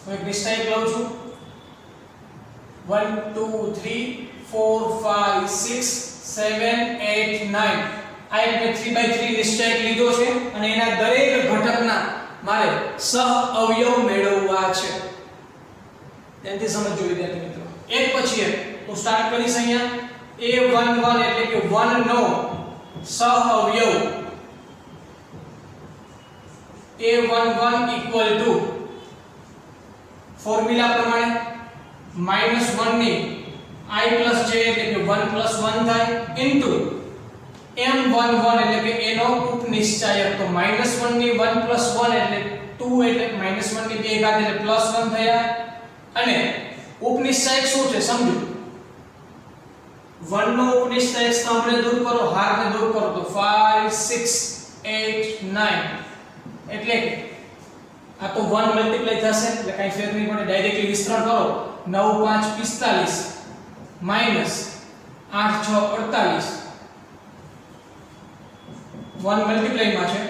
હું એક નિશ્ચયક લઉં છું 1 2 3 4 5 6 7 8 9 આ એક મેં 3/3 નિશ્ચયક લીધો છે અને એના દરેક ઘટકના મારે સહઅવયવ મેળવવા છે. ત્યાંથી સમજો વિદ્યાર્થી મિત્રો. એક પછી એક હું સ્ટાર્ટ કરીશ અહીંયા a11 એટલે કે 1 નો સહઅવયવ a11 equal to ફોર્મ્યુલા પ્રમાણે -1 ની I plus j એટલે કે 1 plus 1 થાય ઇન્ટુ m11 એટલે કે એનો ઉપનિશ્ચાયક. તો -1 ની 1 plus 1 એટલે 2 એટલે -1 ની 2 ઘાત એટલે +1 થયા અને ઉપનિશ્ચાયક શું છે સમજો. 1 નો ઉપનિશ્ચાયક સ્તંભને દૂર કરો, હારને દૂર કરો તો 5 6 8 9 એટલે આ તો 1 મલ્ટીપ્લાય થશે એટલે કાઈ ફેર નહીં પડે. ડાયરેક્ટલી વિસ્તરણ કરો 9 5 45 માઈનસ 8 6 48 1 મલ્ટીપ્લાય માં છે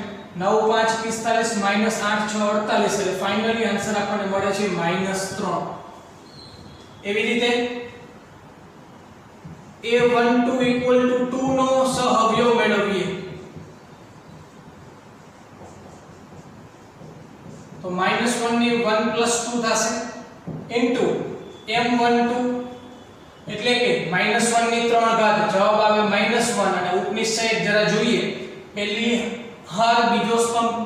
9 5 45 માઈનસ 8 6 48 એટલે ફાઇનલી આન્સર આપણને મળે છે -3. એવી રીતે a12 equal to 2 નો સહઅવયવ મેળવીએ તો -1 ની 1 plus 2 થશે ઇન્ટુ m12 એટલે કે -1 ની 3 ઘાત જવાબ આવે -1 અને ઉપનિશ્ચાયક જરા જોઈએ. પહેલી હાર બીજો સ્તંભ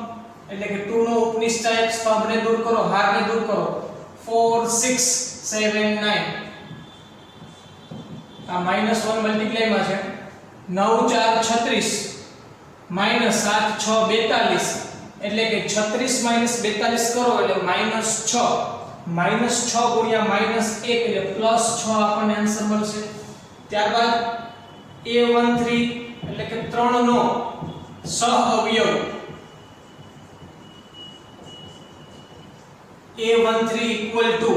એટલે કે 2 નો ઉપનિશ્ચાયક સ્તંભને દૂર કરો, હારને દૂર કરો 4 6 7 9 આ -1 મલ્ટીપ્લાય માં છે 9 4 36 -7 6 42 એટલે કે 36 42 કરો એટલે -6 -6 ગુણ્યા -1 એટલે +6 આપણને આન્સર મળશે. ત્યારબાદ a13 એટલે કે 3 નો સહઅવયવ a13 equal to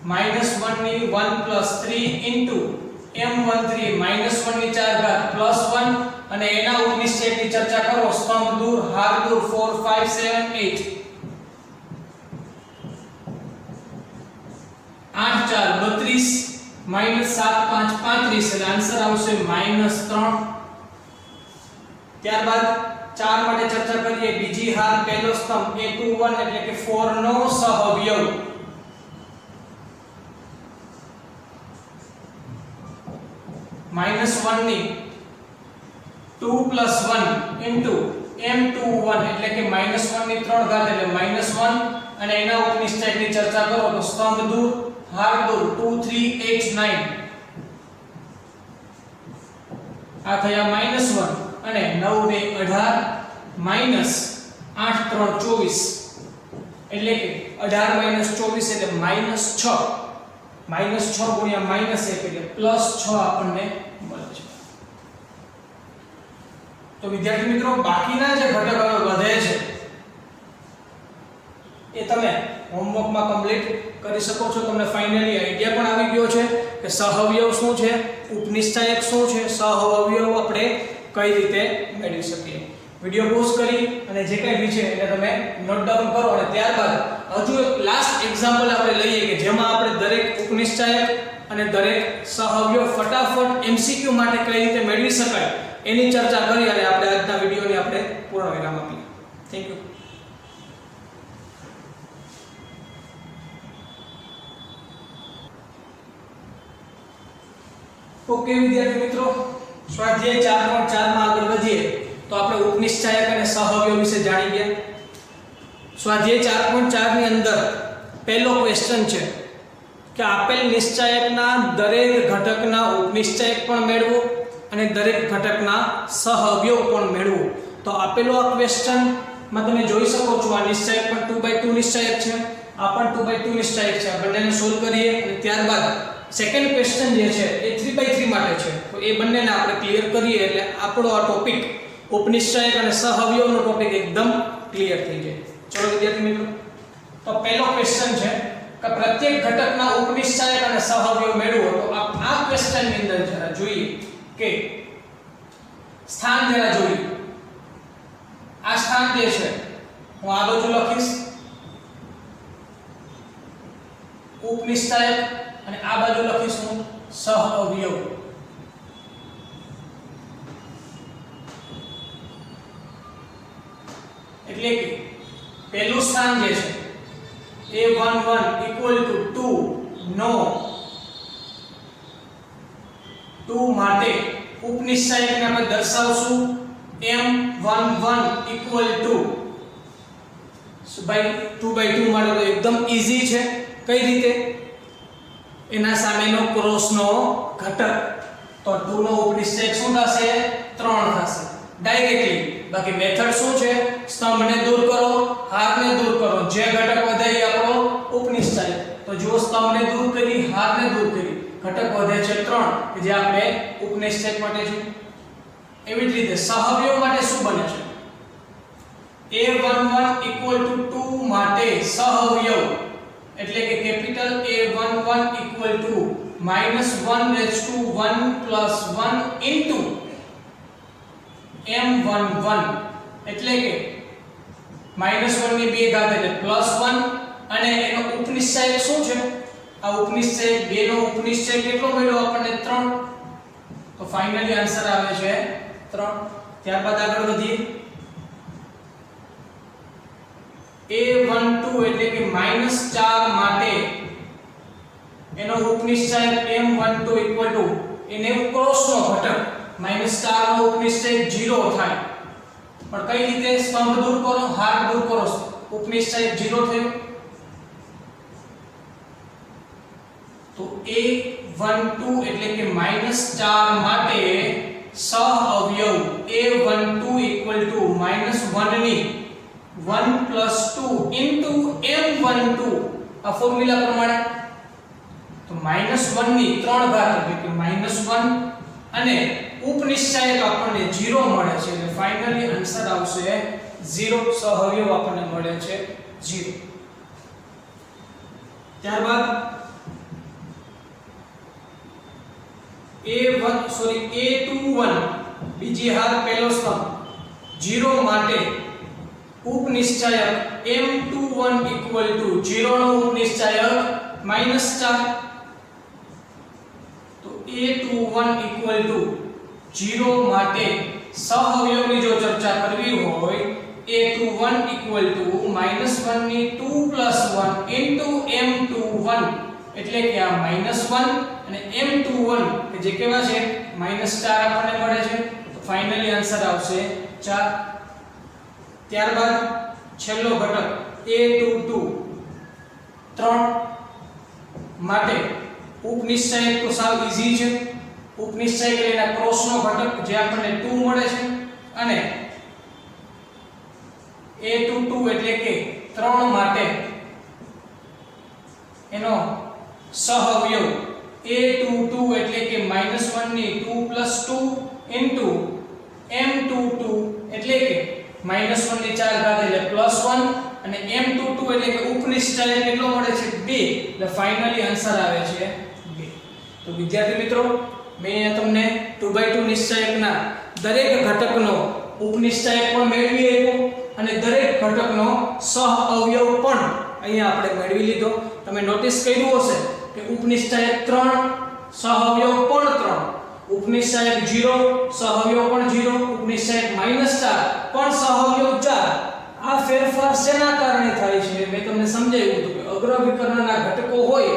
-1 ની 1 plus 3 into m13 -1 ની 4 ઘાત +1 અને એના ઉપનિશ્ચયકની ચર્ચા કરો. સ્તંભ દૂર, હાર દૂર 4 5 7 8 8 4 32 -7 5 35 એટલે આન્સર આવશે -3. ત્યારબાદ 4 માટે ચર્ચા કરીએ. બીજી હાર પહેલો સ્તંભ a21 એટલે કે 4 નો સહઅવયવ -1 ની 2 plus 1 into m21 એટલે કે -1 ની 3 ઘાત એટલે -1 અને એના ઉપનિશ્ચયકની ચર્ચા કરો તો સ્તંભ દૂર, હાર દૂર 2 3 8 9 આ થયા -1 અને 9 2 18 માઈનસ 8 3 24 એટલે કે 18 24 એટલે -6 -6 ગુણ્યા -1 એટલે +6 આપણને મળે છે. તો વિદ્યાર્થી મિત્રો બાકીના જે ઘટકો વધે છે એ તમે હોમવર્કમાં કમ્પ્લીટ કરી શકો છો. તમને ફાઇનલી આઈડિયા પણ આવી ગયો છે કે સહઅવયવ શું છે, ઉપનિશ્ચાયક શું છે, સહઅવયવ આપણે કઈ રીતે મેળવી શકીએ. વિડિયો પોઝ કરી અને જે કંઈ બી છે એને તમે નોટ ડાઉન કરો અને ત્યારબાદ હજુ એક લાસ્ટ એક્ઝામ્પલ આપણે લઈએ કે જેમાં આપણે દરેક ઉપનિશ્ચાયક અને દરેક સહઅવયવ ફટાફટ MCQ માટે કઈ રીતે મેળવી શકાય એની ચર્ચા કરી અને આપણે આજના વિડિયોને આપણે પૂર્ણ વિરામ આપીએ. Thank you. ઓકે વિદ્યાર્થી મિત્રો, સ્વાધ્યાય 4.4 માં આગળ વધીએ તો આપણે ઉપનિશ્ચાયક અને સહઅવયવ વિશે જાણી ગયા. સ્વાધ્યાય 4.4 ની અંદર પહેલો ક્વેશ્ચન છે કે આપેલ નિશ્ચાયકના દરેક ઘટકના ઉપનિશ્ચાયક પણ મેળવો અને દરેક ઘટકના સહઅવયવ પણ મેળવો. તો આપેલો આ ક્વેશ્ચન માં તમે જોઈ શકો છો આ નિશ્ચાયક પણ 2/2 નિશ્ચાયક છે, આ પણ 2/2 નિશ્ચાયક છે. આ બંનેને સોલ્વ કરીએ અને ત્યારબાદ સેકન્ડ ક્વેશ્ચન જે છે એ 3/3 માટે છે. તો એ બંનેને આપણે ક્લિયર કરીએ એટલે આપણો આ ટોપિક ઉપનિશ્ચાયક અને સહઅવયવનો ટોપિક એકદમ ક્લિયર થઈ જાય. ચલો વિદ્યાર્થી મિત્રો, તો પહેલો ક્વેશ્ચન છે કે પ્રત્યેક ઘટકના ઉપનિશ્ચાયક અને સહઅવયવ મેળવો. તો આ ક્વેશ્ચનની અંદર જરા જોઈએ કે સ્થાન જરા જોઈએ. આ સ્થાન જે છે હું આ બાજુ લખીશ ઉપનિશ્ચાયક અને આ બાજુ લખીશું સહઅવયવ। એટલે કે પહેલું સ્થાન જે છે a11 = 2 નો 2 માટે ઉપનિશ્ચાયકને આપણે દર્શાવશું m11 = by 2 માટે તો એકદમ ઈઝી છે। કઈ રીતે? એના સામેનો ક્રોસનો ઘટક, તો 2 નો ઉપનિશ્ચાયક શું થશે? 3 થશે ડાયરેક્ટલી। બાકી મેથડ શું છે? સ્તંભને દૂર કરો, હારને દૂર કરો, જે ઘટક વધે એ આપણો ઉપનિશ્ચાયક। તો જો સ્તંભને દૂર કરી, હારને દૂર કરી, ઘટક વધે છે 3 કે જે આપણે ઉપનિશ્ચાયક માટે છે। એવી જ રીતે સહઅવયવ માટે શું બને છે? a11 = 2 માટે સહઅવયવ એટલે કે કેપિટલ A11 = -1/1 + 1 m11 એટલે કે -1 ની 2 ઘાત એટલે +1 અને એનો ઉપનિશ્ચાયક શું છે? આ ઉપનિશ્ચાયક 2 નો ઉપનિશ્ચાયક કેટલો મળ્યો આપણને? 3। તો ફાઇનલી આન્સર આવે છે 3। ત્યારબાદ આગળ વધીએ a12 એટલે કે -4 માટે એનો ઉપનિશ્ચાયક m12 = એને ક્રોસનો ઘટક -4 નો ઉપનિશ્ચાયક 0 થાય। પણ કઈ રીતે? સ્તંભ દૂર કરો, હાર દૂર કરો, ઉપનિશ્ચાયક 0 થયો। તો a12 એટલે કે -4 માટે સહઅવયવ a12 = -1 ની 1 + 2 m12 આ ફોર્મ્યુલા પ્રમાણે તો -1 ની 3 ઘાત એટલે કે -1 અને ઉપનિશ્ચાયક આપણને 0 મળે છે એટલે ફાઇનલી આન્સર આવશે 0। સહઅવયવ આપણને મળે છે 0। ત્યારબાદ a21 બીજી હાર પહેલો સ્તંભ 0 માટે ઉપનિશ્ચાયક m21 = 0 નો ઉપનિશ્ચાયક -4। તો a21 = 0 માટે સહઅવયવની જો ચર્ચા કરવી હોય a21 = -1 ની 2 + 1 m21 એટલે કે આ -1 અને m21 કે જે કેવા છે? -4 આપણને મળે છે। તો ફાઇનલી આન્સર આવશે 4। ત્યારબાદ છેલ્લો ઘટક a22 3 માટે ઉપનિશ્ચાયક તો સાવ ઈઝી છે। ઉપનિશ્ચાયક એટલે એના ક્રોસનો ઘટક જે આપણને 2 મળે છે અને a22 એટલે કે 3 માટે એનો સહઅવયવ a22 એટલે કે -1 ની 2 + 2 m22 એટલે કે -1 ની 4 ઘાત એટલે +1 અને m22 એટલે કે ઉપનિશ્ચાયક કેટલો મળે છે? 2। એટલે ફાઇનલી આન્સર આવે છે 2। તો વિદ્યાર્થી મિત્રો મેં અહીંયા તમને 2/2 નિશ્ચાયકના દરેક ઘટકનો ઉપનિશ્ચાયક પણ મેળવી આપ્યો અને દરેક ઘટકનો સહઅવયવ પણ અહીંયા આપણે મેળવી લીધો। તમે નોટિસ કર્યું હશે કે ઉપનિશ્ચાયક 3 સહઅવયવ પણ 3, ઉપનિશ્ચાયક 0 સહઅવયવ પણ 0, ઉપનિશ્ચાયક -4 પણ સહઅવયવ 4। આ ફેરફાર શેના કારણે થાય છે? મેં તમને સમજાવ્યું હતું કે અગ્ર વિકર્ણના ઘટકો હોય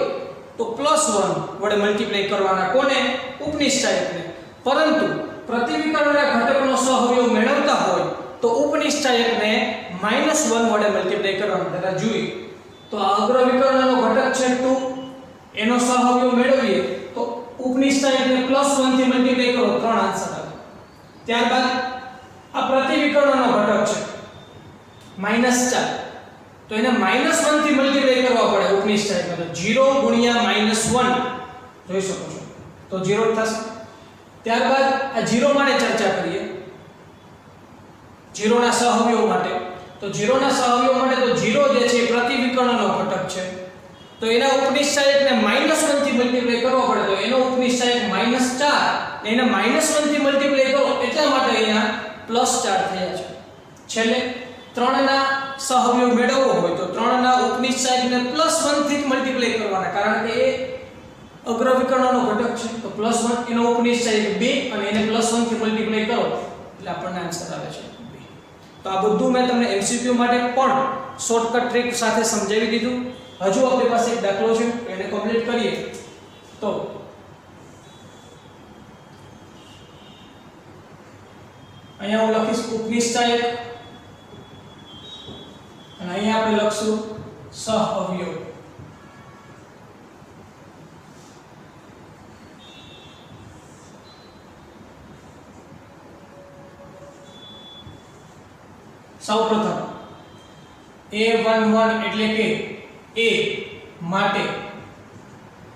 તો +1 વડે મલ્ટીપ્લાય કરવાના કોને? ઉપનિશ્ચાયકને। પરંતુ પ્રતિવિકર્ણના ઘટકનો સહઅવયવ મેળવતા હોય તો ઉપનિશ્ચાયકને -1 વડે મલ્ટીપ્લાય કરવાનું। જરા જોઈએ તો આ અગ્ર વિકર્ણનો ઘટક છે 2, એનો સહઅવયવ મેળવીએ તો ઉપનિશ્ચાયકને +1 થી મલ્ટીપ્લાય કરો 3 આન્સર આવે। ત્યારબાદ આ પ્રતિવિકર્ણનો ઘટક છે -4, તો એને -1 થી મલ્ટીપ્લાય કરવા પડે ઉપનિશ્ચાયકને, તો 0 * -1 જોઈ શકો છો તો 0 થશે। ત્યારબાદ આ 0 માટે ચર્ચા કરીએ, 0 ના સહઅવયવ માટે। તો 0 ના સહઅવયવ માટે તો 0 જે છે પ્રતિવિકર્ણનો ઘટક છે, તો એના ઉપનિશ્ચાયકને -1 થી મલ્ટીપ્લાય કરવો પડે, તો એનો ઉપનિશ્ચાયક -4 એને -1 થી મલ્ટીપ્લાય કરો એટલા માટે અહીંયા +4 થયા છે। છેલ્લે 3 ના સહઅવયવ મેળવવો હોય તો 3 ના ઉપનિશ્ચાયકને +1 થી મલ્ટીપ્લાય કરવાના, કારણ કે એ અગ્ર વિકર્ણનો ઘટક છે તો +1 એનો ઉપનિશ્ચય 2 અને એને +1 થી મલ્ટીપ્લાય કરો એટલે આપણને આન્સર આવે છે 2. તો આ બધું મેં તમને MCQ માટે પણ શોર્ટકટ ટ્રીક સાથે સમજાવી દીધું. હજુ આપણી પાસે એક દાખલો છે એને કમ્પ્લીટ કરીએ. તો અહીંયા હું લખીશ ઉપનિશ્ચયક અને અહીંયા આપણે લખશું સહઅવયવ. સૌપ્રથમ a11 એટલે કે a માટે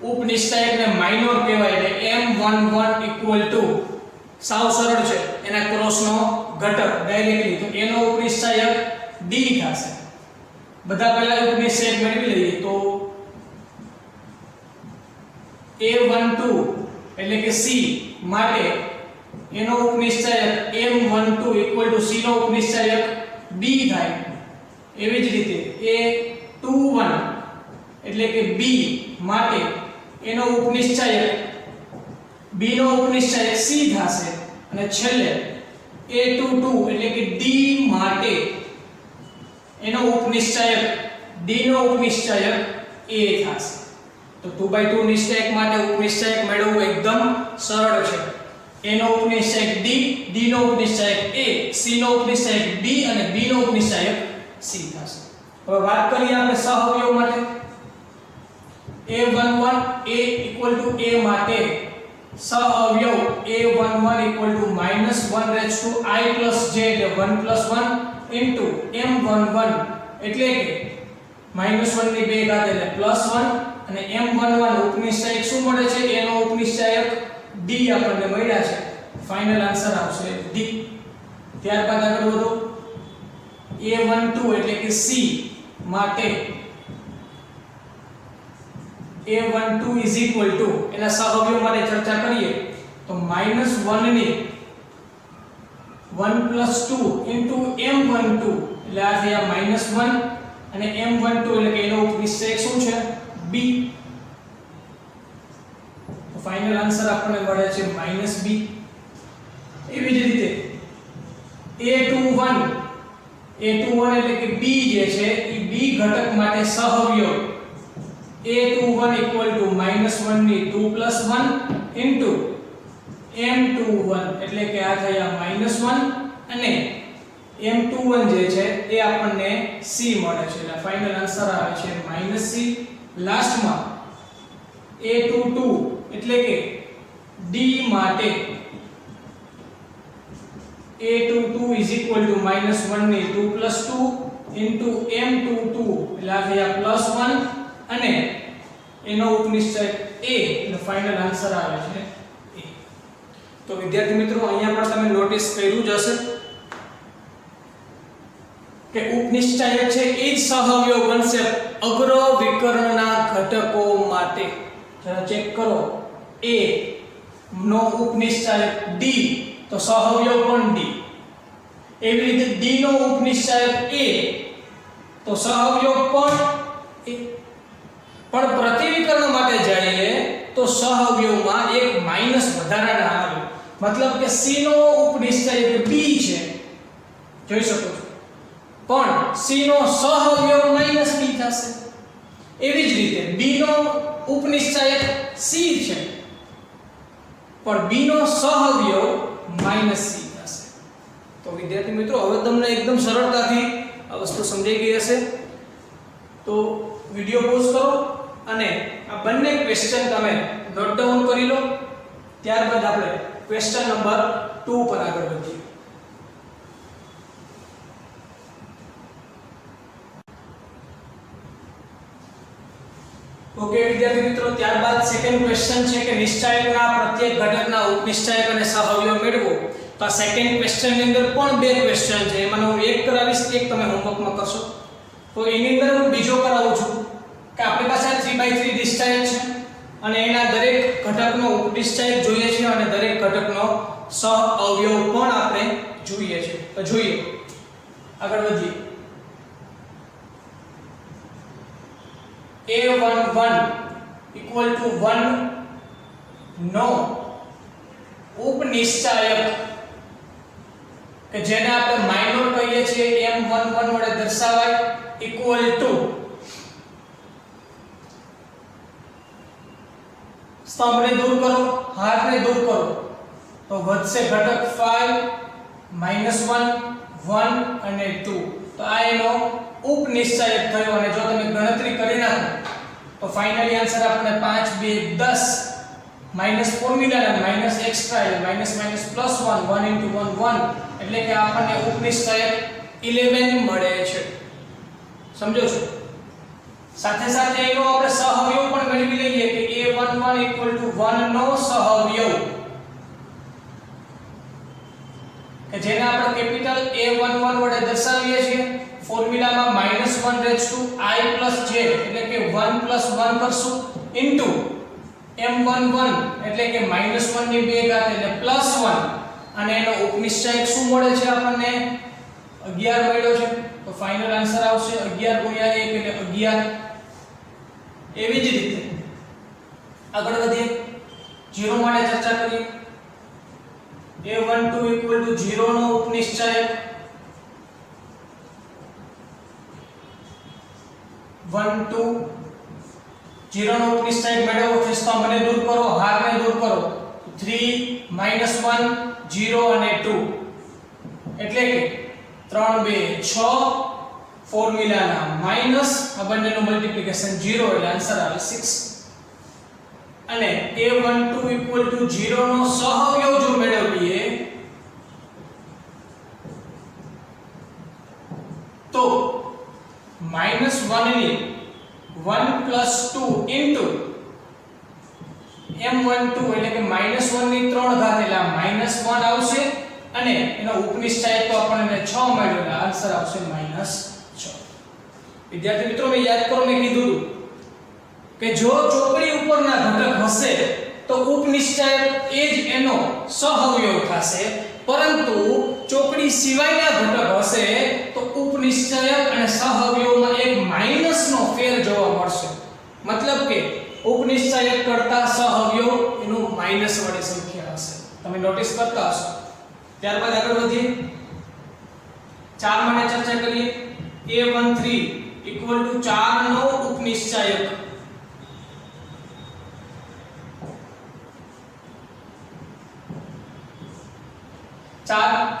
ઉપનિશ્ચયકને માઇનોર કહેવાય એટલે m11 સાવ સરળ છે એના ક્રોસનો ઘટક ડાયરેક્ટલી તો એનો ઉપનિશ્ચયક d થશે. બધા પહેલા ઉપનિશ્ચયક મેળવી લઈએ તો a12 એટલે કે c માટે એનો ઉપનિશ્ચયક m12 c નો ઉપનિશ્ચયક b થાય. એવી જ રીતે a21 એટલે કે b માટે એનો ઉપનિશ્ચયક b નો ઉપનિશ્ચયક c થશે અને છેલ્લે a22 એટલે કે d માટે એનો ઉપનિશ્ચયક d નો ઉપનિશ્ચયક a થશે. તો 2/2 નિશ્ચયક માટે ઉપનિશ્ચયક મેળવવું એકદમ સરળ છે. a no ઉપનિશ્ચયક d, d no ઉપનિશ્ચયક a, c no ઉપનિશ્ચયક b અને b નો ઉપનિશ્ચયક c થશે. હવે વાત કરીએ આપણે સહઅવયવ માટે a11 a માટે સહઅવયવ a11 -1/i + j એટલે 1 + 1 into m11 એટલે કે -1 ની 2 ઘાત એટલે +1 અને m11 ઉપનિશ્ચયક શું મળે છે એનો ઉપનિશ્ચયક d આપણને મળ્યા છે. ફાઇનલ આન્સર આવશે d. ત્યારબાદ આગળ વધો a12 એટલે કે c માટે a12 એના સહઅવયવ માટે ચર્ચા કરીએ તો -1 ની 1 + 2 into m12 એટલે આ થયા -1 અને m12 એટલે કે એનો ઉપનિશ્ચયક શું છે b. તો ફાઇનલ આન્સર આપણને મળે છે -b. એવી જ રીતે a21 એટલે કે b જે છે એ b ઘટક માટે સહઅવયવ a21 -1 ની 2 + 1 into m21 એટલે કે આ થયા -1 અને m21 જે છે એ આપણને c મળે છે એટલે ફાઇનલ આન્સર આવે છે -c. લાસ્ટમાં a22 એટલે કે d માટે a22 -1 ની 2 + 2 into m22 એટલે આ થયા +1 અને એનો ઉપનિશ્ચયક a એટલે ફાઇનલ આન્સર આવે છે a. તો વિદ્યાર્થી મિત્રો અહીંયા પણ તમે નોટિસ કર્યું જ હશે કે ઉપનિશ્ચયક છે એ જ સહઅવયવ બનશે અગ્ર વિકર્ણના ઘટકો માટે. જરા ચેક કરો a નો ઉપનિશ્ચયક d તો સહઅવયવ પણ d. એવી રીતે d નો ઉપનિશ્ચયક a તો સહઅવયવ પણ a. પણ પ્રતિવિકર્ણ માટે જઈએ તો સહઅવયવમાં એક માઈનસ વધારાના આવે. મતલબ કે c નો ઉપનિશ્ચયક b છે જોઈ શકો છો પણ c નો સહઅવયવ -b થશે. એવી જ રીતે b નો ઉપનિશ્ચયક c છે પણ b નો સહઅવયવ -c થશે. તો વિદ્યાર્થી મિત્રો હવે તમને એકદમ સરળતાથી આ વસ્તુ સમજાઈ ગઈ હશે. તો વિડિયો પોઝ કરો અને આ બંને ક્વેશ્ચન તમે નોટ ડાઉન કરી લો. ત્યારબાદ આપણે ક્વેશ્ચન નંબર 2 પર આગળ વધીએ. ઓકે વિદ્યાર્થી મિત્રો ત્યારબાદ સેકન્ડ ક્વેશ્ચન છે કે નિશ્ચયકના પ્રત્યેક ઘટકના ઉપનિશ્ચયક અને સહઅવયવ મેળવો. તો આ સેકન્ડ ક્વેશ્ચન ની અંદર પણ બે ક્વેશ્ચન છે એમાં હું એક કરાવીશ એક તમે હોમવર્કમાં કરશો. તો એની અંદર હું બીજો કરાવું છું કે આપણી પાસે 3/3 નિશ્ચયક છે અને એના દરેક ઘટકનો ઉપનિશ્ચયક જોઈએ છે અને દરેક ઘટકનો સહઅવયવ પણ આપણે જોઈએ છે. તો જોઈએ આગળ વધીએ. a11 ઇક્વલ ટુ 1 નો ઉપનિશ્ચાયક કે જેને આપણે માઇનોર કહીએ છીએ m11 વડે દર્શાવાય ઇક્વલ ટુ સ્તંભને દૂર કરો, હારને દૂર કરો તો વધશે ઘટક 5 -1 1 અને 2 તો આ એનો ઉપનિશ્ચાયક થયો અને જો તમે ગણતરી કરી નાખો તો ફાઇનલી આન્સર આપણને 5 2 10 માઈનસ ફોર્મ્યુલા અને માઈનસ એક્સ્ટ્રા એટલે માઈનસ માઈનસ પ્લસ 1 1 * 1 1 એટલે કે આપણને ઉપનિશ્ચાયક 11 મળે છે. સમજો છો? સાથે સાથે એનો આપણે સહઅવયવ પણ મેળવી લઈએ કે a11 = 1 નો સહઅવયવ કે જેને આપણે કેપિટલ A11 વડે દર્શાવીએ છીએ. ફોર્મ્યુલામાં -1 j એટલે કે 1 + 1 કરશું ઇન્ટુ m11 એટલે કે -1 ની 2 ઘાત એટલે +1 અને એનો ઉપનિશ્ચાયક શું મળે છે આપણને 11 મળ્યો છે તો ફાઇનલ આન્સર આવશે 11 * 1 એટલે 11. એવી જ રીતે આગળ વધીએ 0 માટે ચર્ચા કરીએ. a12 = 0 નો ઉપનિશ્ચાયક 1 2 0 નો ઉપનિશ્ચાયક મેળવો છે. સ્તંભને દૂર કરો, હારને દૂર કરો 3 -1 0 અને 2 એટલે કે 3 2 6 ફોર્મ્યુલાના માઈનસ આ બંનેનું મલ્ટીપ્લિકેશન 0 એટલે આન્સર આવે 6 અને a12 = 0 નો સહઅવયવ જો મેળવીએ તો -1 ની 1 + 2 ઇન્ટુ m12 એટલે કે -1 ની 3 ઘાત એટલે -1 આવશે અને એનો ઉપનિશ્ચાયક તો આપણને 6 મળ્યો એટલે આન્સર આવશે -6. વિદ્યાર્થી મિત્રો મેં યાદ કરો મેં કીધું કે જો ચોકડી ઉપરના ઘટક હશે તો ઉપનિશ્ચાયક એ જ એનો સહઅવયવ થશે, પરંતુ ચોકડી સિવાયના ઘટક હશે તો ઉપનિશ્ચાયક અને સહઅવયવમાં એક માઈનસ નો ફેર જોવા મળશે. મતલબ કે ઉપનિશ્ચાયક કરતા સહઅવયવ એનું માઈનસ વાળી સંખ્યા હશે. તમે નોટિસ કરતા હશો. ત્યારબાદ આગળ વધીએ 4 માટે ચર્ચા કરીએ. a13 = 4 નો ઉપનિશ્ચાયક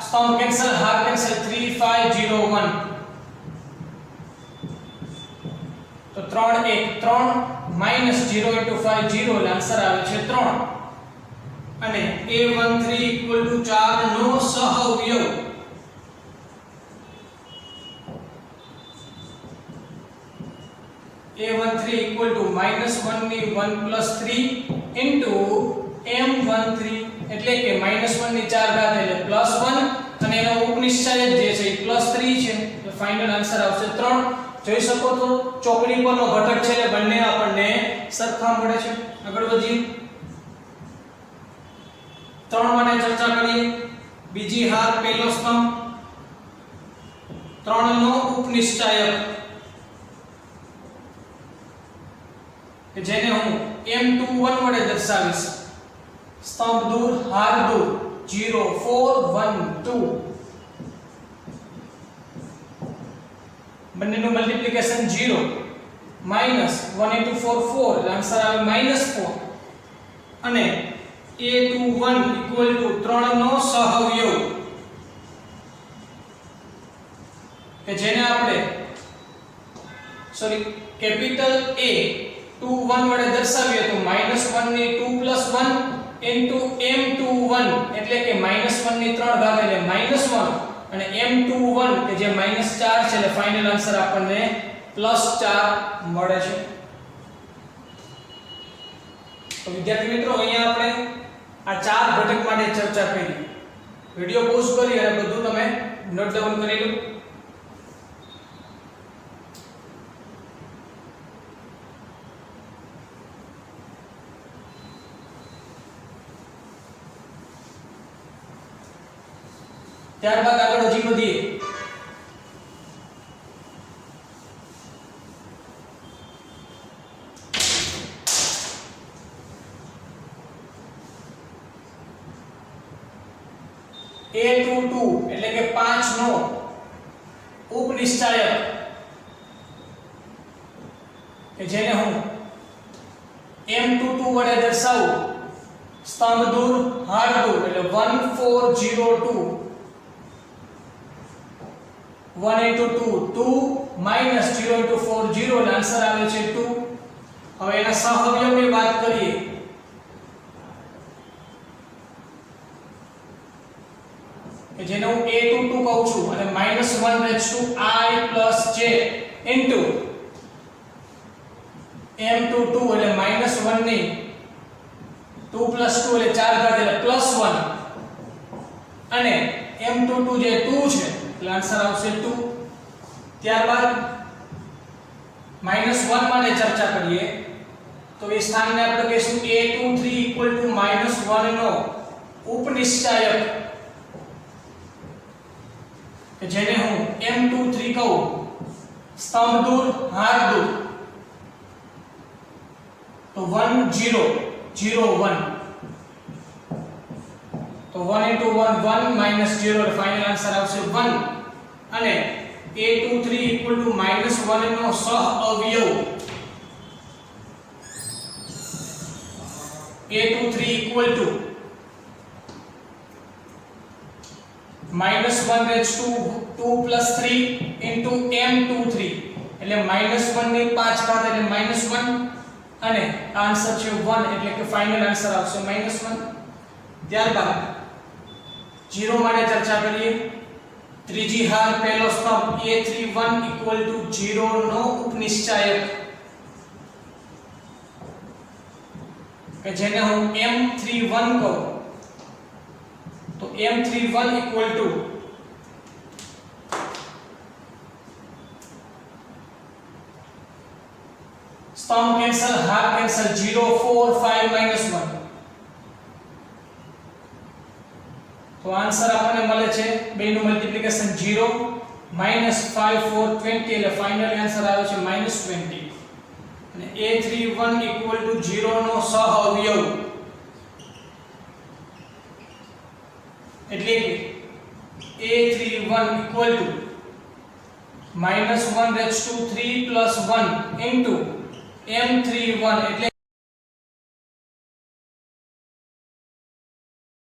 સ્તંભ કેન્સલ, હાર કેન્સલ 3 5 0 1 તો 3 1 3 -0 * 5 0 એટલે આન્સર આવે છે 3 અને a13 = 4 નો સહઅવયવ a13 = -1 ની 1 + 3 ઇન્ટુ m13 એટલે કે -1 ની 4 ઘાત એટલે +1 અને એનો ઉપનિશ્ચાયક જે છે એ +3 છે તો ફાઇનલ આન્સર આવશે 3. જોઈ શકો તો ચોકડી પરનો ઘટક છે એટલે બંને આપણને સરખા મળે છે. આગળ વધીએ 3 માટે ચર્ચા કરીએ. બીજી હાર પહેલો સ્તંભ 3 નો ઉપનિશ્ચાયક કે જેને હું m21 વડે દર્શાવીશ. સ્તંભ દૂર, હાર દૂર 0 4 1 2 બંનેનું મલ્ટીપ્લિકેશન 0 -1 * 4 4 આન્સર આવે -4 અને a21 = 3 નો સહઅવયવ કે જેને આપણે કેપિટલ A21 વડે દર્શાવીએ તો -1 ની 2 + 1 ઇન્ટુ m21 એટલે કે -1 ની 3 ઘાત એટલે -1 અને m21 કે જે -4 છે એટલે ફાઇનલ આન્સર આપણને +4 મળે છે. તો વિદ્યાર્થી મિત્રો અહીંયા આપણે આ 4 ઘટક માટે ચર્ચા કરી. વિડિયો પોઝ કરી અને બધું તમે નોટ ડાઉન કરી લો. ત્યારબાદ આગળ હજી વધીએ. a22 એટલે કે 5 નો ઉપનિશ્ચાયક કે જેને હું m22 વડે દર્શાવું સ્તંભ દૂર હાર દૂર એટલે 1402 1 into 2 2 minus 0 into 4 0 એટલે આન્સર આવે છે 2. હવે એના સહઅવયવની વાત કરીએ કે જેને હું a22 કહું છું અને -1 raised to I plus j into m22 એટલે -1 ની 2 plus 2 એટલે 4 ઘાત એટલે +1 અને m22 જે 2 છે એટલે આન્સર આવશે 2. ત્યારબાદ -1 માટે ચર્ચા કરીએ તો એ સ્થાનને આપણે કહીશું a23 -1 નો ઉપનિશ્ચાયક કે જેને હું m23 કહું સ્તંભ દૂર હાર દૂર તો 1 0 0 1 તો 1 into 1 1 minus 0 એટલે ફાઇનલ આન્સર આવશે 1 અને a23 -1 no સહઅવયવ a23 -1 raised to 2 plus 3 into m23 એટલે -1 ની 5 ઘાત એટલે -1 અને આન્સર છે 1 એટલે કે ફાઇનલ આન્સર આવશે -1. ત્યારબાદ 0 માટે ચર્ચા કરીએ ત્રીજી હાર પહેલો સ્તંભ a31 0 નો ઉપનિશ્ચાયક કે જેને હું m31 કહું તો m31 સ્તંભ કેન્સલ હાર કેન્સલ 0 4 5 -1 તો આન્સર આપણને મળે છે બેનું મલ્ટીપ્લિકેશન 0 -5 4 20 એટલે ફાઇનલ આન્સર આવે છે -20 અને a31 0 નો સહઅવયવ એટલે કે a31 -1 raised to 3 plus 1 into m31 એટલે